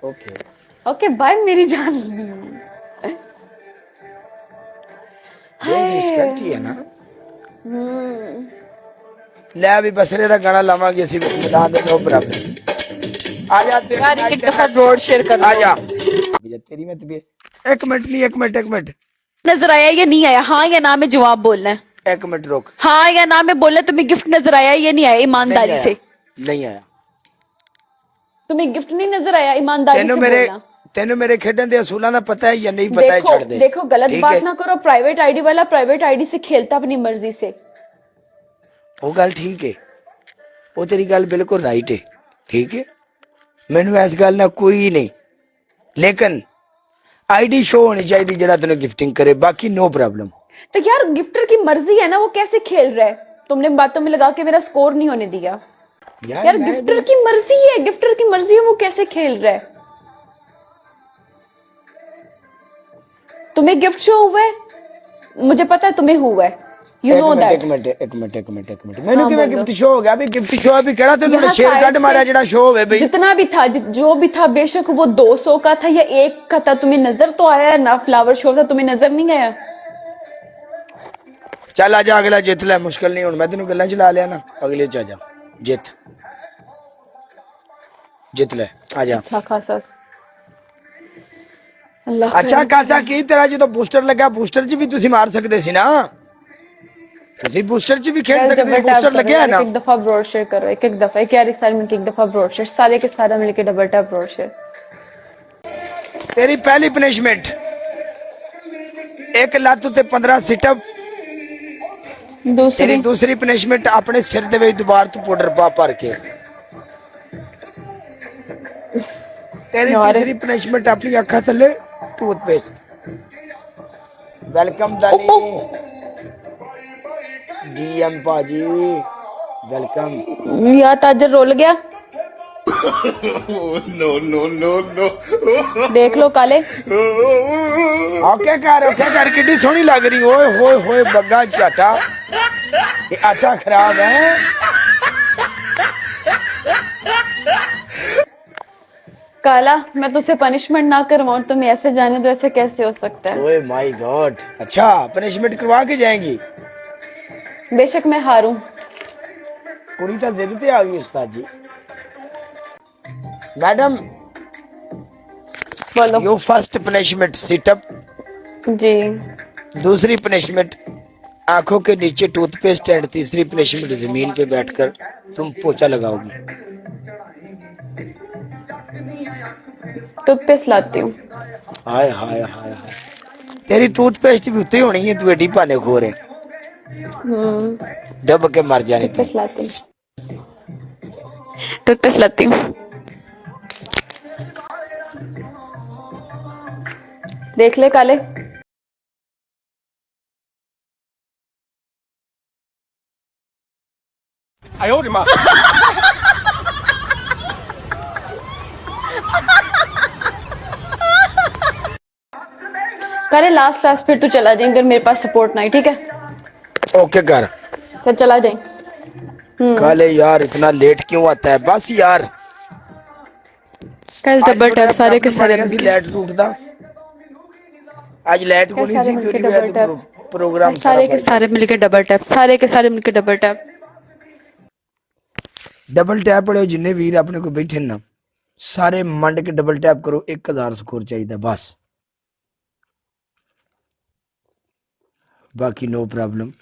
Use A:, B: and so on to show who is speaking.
A: Okay
B: okay bye मेरी जान।
A: Respect ही है ना।
B: हम्म।
A: ले अभी बसरे का गाना लावांगे इसी मैदान में, नो प्रॉब्लम। आ जा तेरी
B: यार एक दफा ब्रॉड शेयर कर
A: आ
B: दो।
A: जा तेरी में तबीयत। एक मिनट नहीं, एक मिनट
B: नजर आया या नहीं आया? हाँ या ना में जवाब बोलना है।
A: एक मिनट रोक।
B: हाँ या ना में बोलना। तुम्हें गिफ्ट नजर आया या नहीं आया?
A: नहीं
B: ईमानदारी
A: आया,
B: से।
A: नहीं आया।
B: तुम्हें गिफ्ट नहीं नजर आया? ईमानदारी से बोलना।
A: तेनू मेरे खेडन दे असूलां दा पता है या नहीं पता है? छड़ दे।
B: देखो गलत
A: ठीक
B: बात
A: है?
B: ना करो। प्राइवेट आईडी वाला प्राइवेट आईडी से खेलता अपनी मर्जी से।
A: वो गल ठीक है, वो तेरी गल बिल्कुल राइट है। ठीक है, मैनू इस गल ना कोई नहीं, लेकिन आईडी शो होनी चाहिए जरा तेन गिफ्टिंग करे, बाकी नो प्रॉब्लम।
B: तो यार गिफ्टर की मर्जी है ना, वो कैसे खेल रहा है। तुमने बातों में लगा के मेरा स्कोर नहीं होने दिया। यार गिफ्टर की मर्जी है, गिफ्टर की मर्जी है, वो कैसे खेल रहा है। तुम्हें गिफ्ट शो हुआ है, मुझे पता है तुम्हें हुआ है। You know that.
A: एक मिनट मैनू किवें गिफ्ट शो हो गया? अभी गिफ्ट शो अभी केड़ा ते तूने शेयर कट मारा जेड़ा शो होवे भाई?
B: जितना भी था, जो भी था, बेशक वो 200 का था या 1 का था, तुम्हें नजर तो आया ना। फ्लावर शो था, तुम्हें नजर नहीं आया?
A: चल आजा अगला जित ले, मुश्किल नहीं। हुन मैं तेनू गल्लां चला लिया ना, अगले च आजा, जित ले आजा।
B: अच्छा खासा। अल्लाह
A: अच्छा खासा की तेरा जो बूस्टर लगा, बूस्टर च भी तुसी मार सकदे सी ना। तुसी बूस्टर च भी खेल सकदे, बूस्टर लगे है ना।
B: एक दफा ब्रॉड शेयर करो, एक दफा, एक यार एक साल मिलके एक दफा ब्रॉड शेयर, सारे के सारे मिलके डबल टैप ब्रॉड शेयर।
A: तेरी पहली पनिशमेंट, एक लत ते 15 सिटअप। तेरी दूसरी पनिशमेंट, अपने सिर दे विच दोबारा तो पाउडर पा भर के। तेरी तीसरी पनिशमेंट, अपनी अखा थले टूथपेस्ट। वेलकम दानी जीएम पाजी, वेलकम।
B: यार ताजर रोल गया।
A: नो नो नो नो
B: देख लो काले।
A: ओके कर कितनी सोहनी लग रही। ओए होए होए बग्गा चाटा, ये आटा खराब है।
B: काला, मैं तुझसे पनिशमेंट ना करवाऊं, तुम ऐसे जाने दो, ऐसे कैसे हो सकता है?
A: ओए माय गॉड। अच्छा पनिशमेंट करवा के जाएंगी?
B: बेशक मैं हारूं।
A: कुड़ी तो जिद पे आ गई उस्ताद जी। मैडम
B: बोलो।
A: यो फर्स्ट पनिशमेंट सिटअप
B: जी।
A: दूसरी पनिशमेंट आंखों के नीचे टूथपेस्ट एंड तीसरी पनिशमेंट जमीन पे बैठकर तुम पोछा लगाओगी।
B: टूथपेस्ट लाती हूँ।
A: हाय हाय हाय हाय, तेरी टूथपेस्ट भी उत्ते होनी है, तू एडी पाने खो रहे। डब के मर जाने।
B: टूथपेस्ट लाती हूँ, टूथपेस्ट लाती हूँ। देख ले काले।
A: आयो रे मां।
B: काले लास्ट फिर तू चला जाए अगर मेरे पास सपोर्ट नहीं। ठीक है
A: ओके कर,
B: फिर चला जाए।
A: काले यार इतना लेट क्यों आता है? बस यार
B: गाइस डबल टैप सारे के सारे
A: लाइट टूटदा। आज लाइट को नहीं सी तेरी वजह से प्रोग्राम
B: सारे के सारे मिलके डबल टैप, सारे के सारे मिलके डबल टैप।
A: डबल टैप पड़े जिन्ने वीर अपने को बैठे ना, सारे मंड के डबल टैप करो। 1000 स्कोर चाहिए बस, बाकी नो प्रॉब्लम।